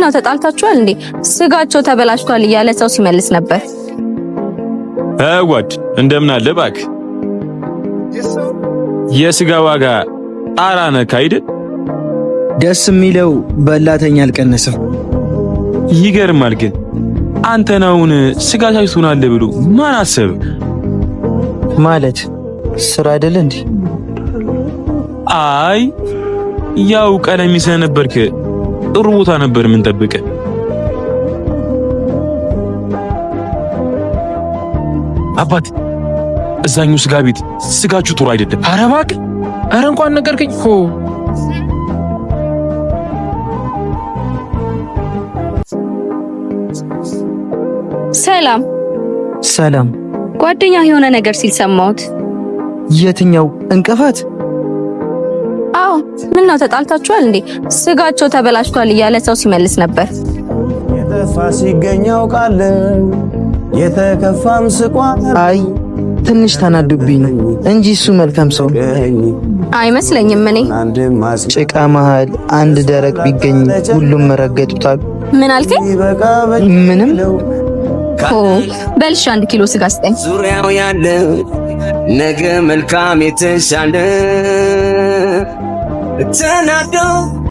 ነው ተጣልታችኋል እንዴ? ስጋቸው ተበላሽቷል እያለ ሰው ሲመልስ ነበር። ወድ እንደምን አለ እባክህ። የስጋ ዋጋ ጣራ ነካ አይደል? ደስ የሚለው በላተኛ አልቀነሰም። ይገርማል ግን አንተ ነውን ስጋ ሳይሱናል ብሎ ማን አሰብ? ማለት ስራ አይደል እንዴ? አይ ያው ቀለሚ ስለነበርክ ጥሩ ቦታ ነበር ምን ጠብቀ። አባት እዛኛው ስጋ ቤት ስጋችሁ ጥሩ አይደለም። ኧረ እባክህ፣ ኧረ እንኳን ነገርከኝ እኮ። ሰላም ሰላም። ጓደኛ የሆነ ነገር ሲል ሰማሁት። የትኛው እንቅፋት? አዎ ምን ነው ተጣልታችኋል እንዴ? ስጋቸው ተበላሽቷል እያለ ሰው ሲመልስ ነበር። የተፋ ሲገኛው ቃል የተከፋም ስቋል። አይ ትንሽ ተናዱብኝ ነው እንጂ እሱ መልካም ሰው አይመስለኝም። እኔ ጭቃ መሃል አንድ ደረቅ ቢገኝ ሁሉም ረገጡታል። ምን አልከኝ? ምንም። በልሽ 1 ኪሎ ስጋ ስጠኝ። ዙሪያው ያለ ነገ መልካም የተሻለ ተናዶ